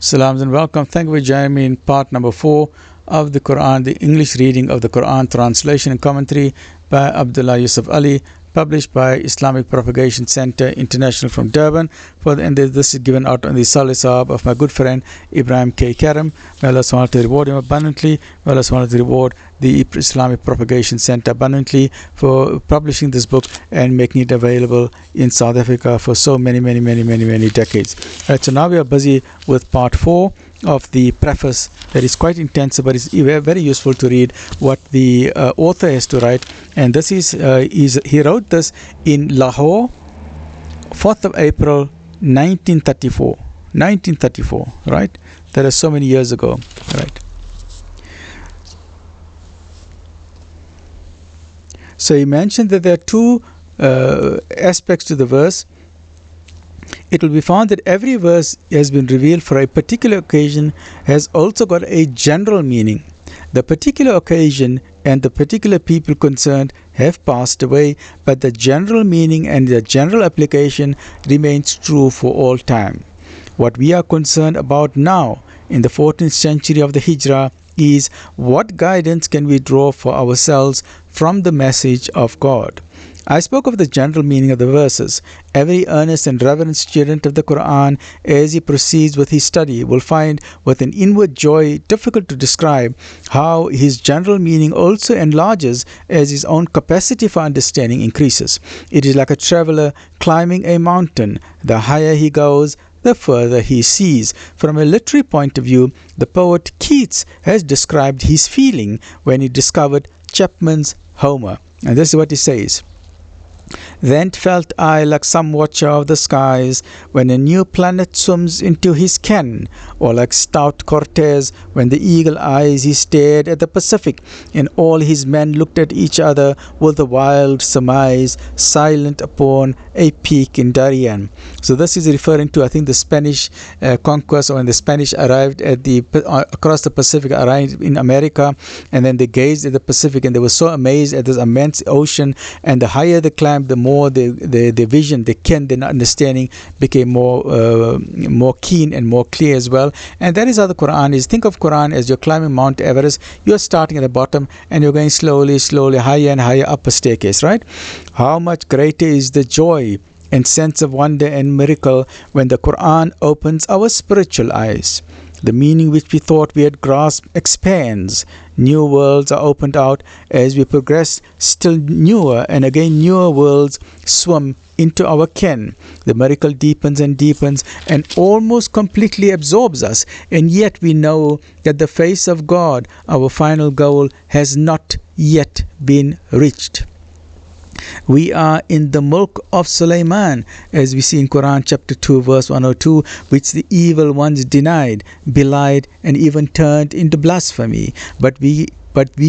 Salams and welcome. Thank you for joining me in part number 4 of the Quran, the English reading of the Quran, translation and commentary by Abdullah Yusuf Ali, published by Islamic Propagation Center International from Durban. And this is given out on the sal'li of my good friend Ibrahim K. Karam. May Allah SWT to reward him abundantly. May Allah SWT to reward the Islamic Propagation Center abundantly for publishing this book and making it available in South Africa for so many decades. Right, so now we are busy with part 4 of the preface. That is quite intensive, but it's very useful to read what the author has to write. And this is he wrote this in Lahore, 4th of April 1934. 1934, right? That is so many years ago, right? So he mentioned that there are two aspects to the verse. It will be found that every verse has been revealed for a particular occasion has also got a general meaning. The particular occasion and the particular people concerned have passed away, but the general meaning and the general application remains true for all time. What we are concerned about now in the 14th century of the Hijrah is what guidance can we draw for ourselves from the message of God. I spoke of the general meaning of the verses. Every earnest and reverent student of the Quran, as he proceeds with his study, will find with an inward joy difficult to describe how his general meaning also enlarges as his own capacity for understanding increases. It is like a traveler climbing a mountain. The higher he goes, the further he sees. From a literary point of view, the poet Keats has described his feeling when he discovered Chapman's Homer. And this is what he says. Then felt I like some watcher of the skies when a new planet swims into his ken, or like stout Cortez when the eagle eyes he stared at the Pacific, and all his men looked at each other with a wild surmise, silent upon a peak in Darien. So this is referring to, I think, the Spanish conquest, or when the Spanish arrived at across the Pacific, arrived in America, and then they gazed at the Pacific, and they were so amazed at this immense ocean. And the higher they climbed, the more the vision, the ken, the understanding became more keen and more clear as well. And that is how the Quran is. Think of Quran as you're climbing Mount Everest. You're starting at the bottom and you're going slowly, higher and higher up a staircase, right? How much greater is the joy and sense of wonder and miracle when the Quran opens our spiritual eyes. The meaning which we thought we had grasped expands. New worlds are opened out as we progress. Still newer and again newer worlds swim into our ken. The miracle deepens and deepens and almost completely absorbs us. And yet we know that the face of God, our final goal, has not yet been reached. We are in the mulk of Sulaiman, as we see in Quran chapter 2 verse 102, which the evil ones denied, belied, and even turned into blasphemy. But we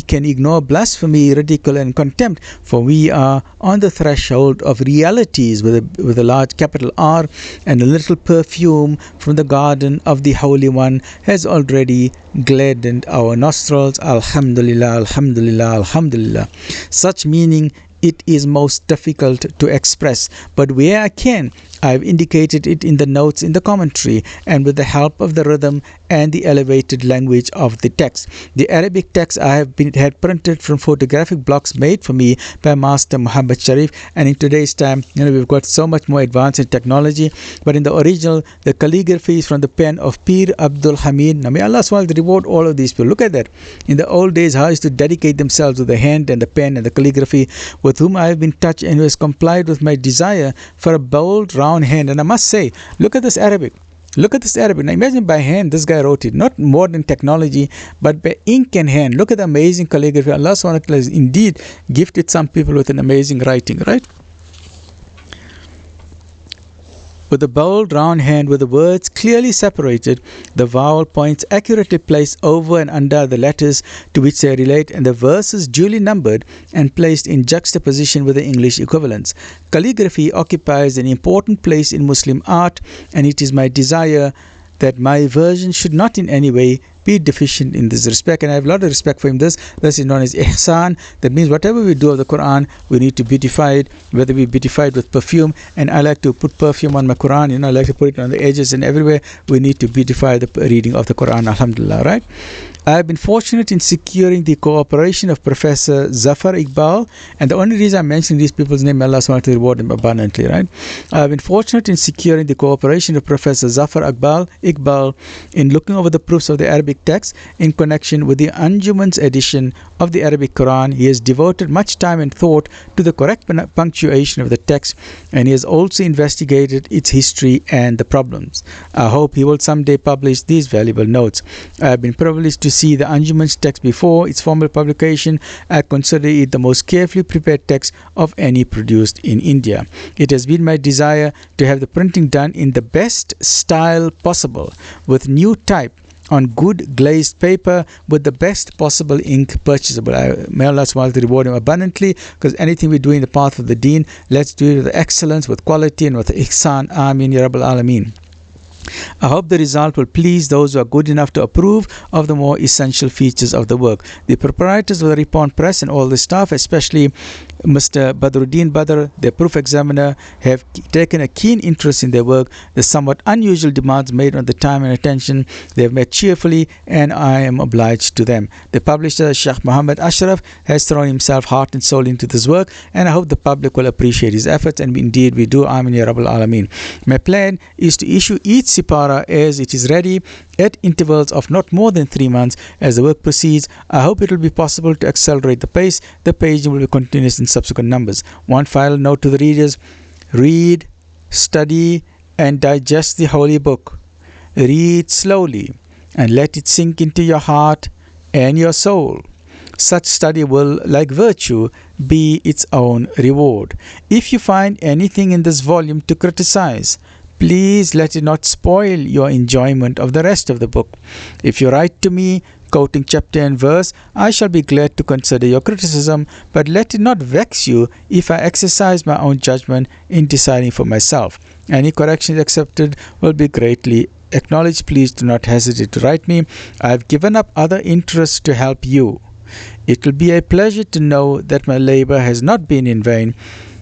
can ignore blasphemy, ridicule, and contempt, for we are on the threshold of realities with a large capital R, and a little perfume from the garden of the Holy One has already gladdened our nostrils. Alhamdulillah, Alhamdulillah, Alhamdulillah. Such meaning it is most difficult to express, but where I can, I have indicated it in the notes in the commentary and with the help of the rhythm and the elevated language of the text. The Arabic text I have had printed from photographic blocks made for me by Master Muhammad Sharif, and in today's time, we've got so much more advanced in technology, but in the original, the calligraphy is from the pen of Pir Abdul Hamid. Now may Allah SWT reward all of these people. Look at that. In the old days, how is to dedicate themselves with the hand and the pen and the calligraphy, with whom I have been touched and who has complied with my desire for a bold, round hand. And I must say, look at this Arabic. Look at this Arabic. Now imagine by hand this guy wrote it. Not modern technology, but by ink and hand. Look at the amazing calligraphy. Allah SWT has indeed gifted some people with an amazing writing, right? With a bold round hand with the words clearly separated, the vowel points accurately placed over and under the letters to which they relate, and the verses duly numbered and placed in juxtaposition with the English equivalents. Calligraphy occupies an important place in Muslim art, and it is my desire that my version should not in any way be deficient in this respect, and I have a lot of respect for him. This is known as ihsan. That means whatever we do of the Quran, we need to beautify it, whether we beautify it with perfume, and I like to put perfume on my Quran, I like to put it on the edges and everywhere. We need to beautify the reading of the Quran, alhamdulillah, right? I have been fortunate in securing the cooperation of Professor Zafar Iqbal, and the only reason I'm mentioning these people's name, Allah SWT to reward them abundantly, right? I have been fortunate in securing the cooperation of Professor Zafar Iqbal in looking over the proofs of the Arabic text in connection with the Anjuman's edition of the Arabic Quran. He has devoted much time and thought to the correct punctuation of the text, and he has also investigated its history and the problems. I hope he will someday publish these valuable notes. I have been privileged to see the Anjuman's text before its formal publication. I consider it the most carefully prepared text of any produced in India. It has been my desire to have the printing done in the best style possible, with new type on good glazed paper with the best possible ink purchasable. May Allah SWT reward him abundantly, because anything we do in the path of the deen, let's do it with excellence, with quality, and with ihsan. Ameen Ya Rabbal Alameen. I hope the result will please those who are good enough to approve of the more essential features of the work. The proprietors of the Ripon Press and all the staff, especially Mr. Badruddin Badr, their proof examiner, have taken a keen interest in their work. The somewhat unusual demands made on the time and attention they have met cheerfully, and I am obliged to them. The publisher, Sheikh Muhammad Ashraf, has thrown himself heart and soul into this work, and I hope the public will appreciate his efforts, and indeed we do. Amin Ya Rabbal Alameen. My plan is to issue each Sipara as it is ready at intervals of not more than 3 months as the work proceeds. I hope it will be possible to accelerate the pace. The paging will be continuous in subsequent numbers. One final note to the readers: read, study, and digest the holy book. Read slowly and let it sink into your heart and your soul. Such study will, like virtue, be its own reward. If you find anything in this volume to criticize, please let it not spoil your enjoyment of the rest of the book. If you write to me, quoting chapter and verse, I shall be glad to consider your criticism, but let it not vex you if I exercise my own judgment in deciding for myself. Any corrections accepted will be greatly acknowledged. Please do not hesitate to write me. I have given up other interests to help you. It will be a pleasure to know that my labor has not been in vain.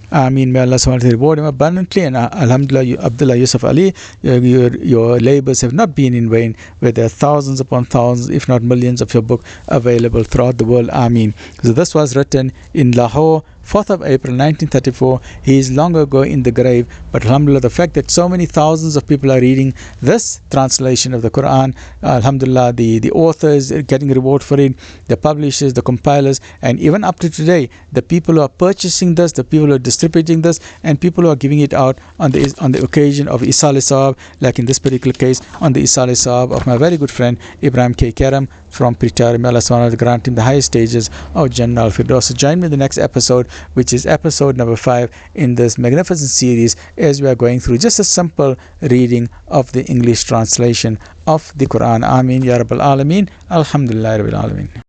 May Allah SWT reward him abundantly, and Alhamdulillah, Abdullah Yusuf Ali, your labors have not been in vain, where there are thousands upon thousands, if not millions, of your book available throughout the world. Ameen. So this was written in Lahore, 4th of April 1934. He is long ago in the grave, but alhamdulillah, the fact that so many thousands of people are reading this translation of the Quran, alhamdulillah, the authors are getting reward for it, the publishers, the compilers, and even up to today, the people who are purchasing this, the people who are distributing this, and people who are giving it out on the occasion of Isal Sawab, like in this particular case, on the Isal Sawab of my very good friend Ibrahim K. Karam from Pretoria. May Allah SWT grant him the highest stages of Jannah al-Firdaus. So join me in the next episode, which is episode number 5 in this magnificent series, as we are going through just a simple reading of the English translation of the Quran. Ameen Ya Rabbal Alameen. Alhamdulillah Rabbil Alameen.